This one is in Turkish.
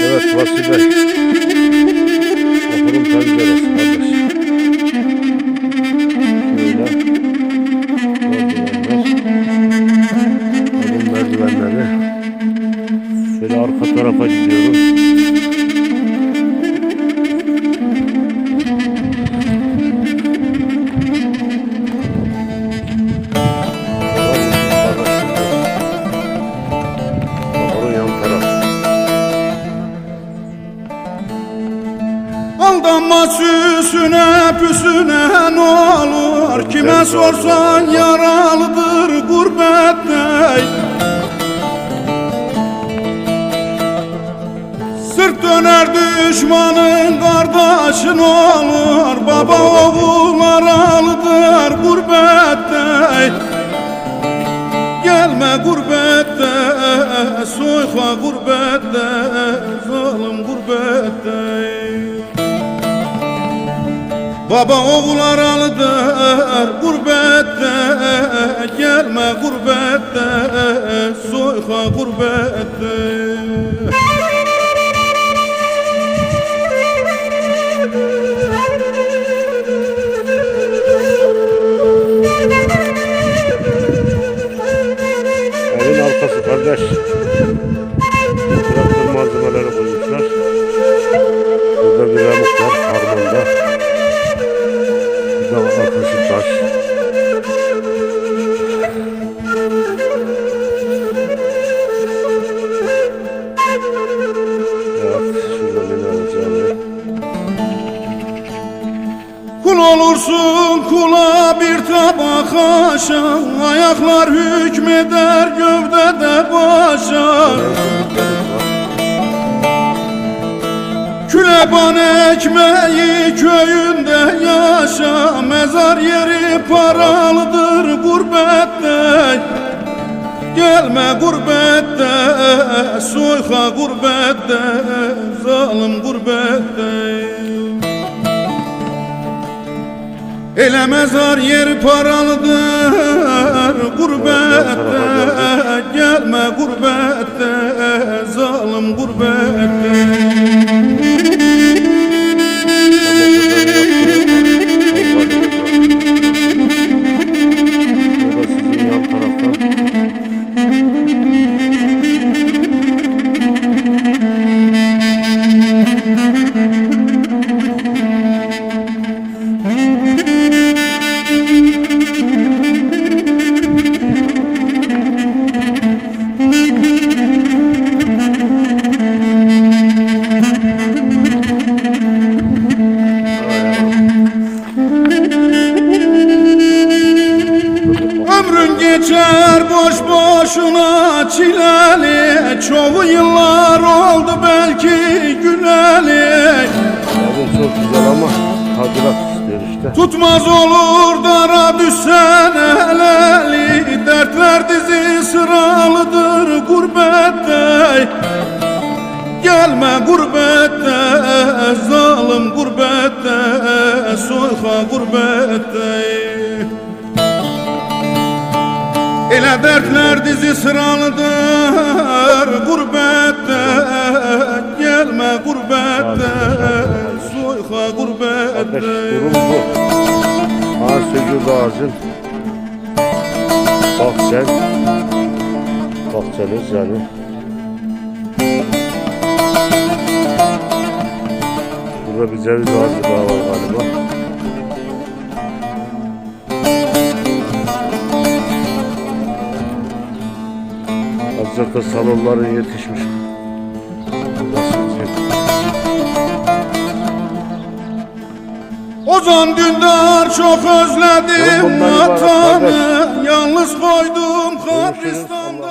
Evet Vasfi Bey. Okulun penceresi kardeş. Şöyle merdivenleri. Şöyle arka tarafa gidiyorum. Aldanma süsüne püsüne ne olur, kime sorsan yaralıdır gurbette. Sırt döner düşmanın kardeşin olur, baba oğul aralıdır gurbette. Gelme gurbette, soyka gurbette, zalim gurbette. Baba oğul aralıdır gurbette, gelme gurbette, soyka gurbette. Evin arkası kardeş. Traktör malzemeleri koymuşlar. Burada bir remuk var harmanda. Bir de arkası taş. Evet, şuradan beni alacağım. Kul olursun kula bir tabak aşağı, ayaklar hükmeder gövdede başa. Küleban ekmeği köyünde yaşa, mezar yeri paralıdır gurbette. Gelme gurbette, soyka gurbette, zalim gurbette. Ele mezar yeri paralıdır gurbette, gelme gurbette, zalim gurbette. Ömrün geçer boş boşuna çileli, çoğu yıllar oldu belki güleli. Evin çok güzel ama tadilat istiyor işte. Tutmaz olur dara düşsen eleli, dertler dizi sıralıdır gurbette. Gelme gurbette, zalim gurbette, soyka gurbette. Ele dertler dizi sıralıdır gurbette, gelme gurbette, soyka gurbette. Durum bu. Ağaç söküldü ağacın. Bahçeniz yani. Burada bir ceviz ağacı daha var galiba. Azıcık salonların yetişmiş. Ozan Dündar çok özledim vatanı, yalnız koydum kabristan'da.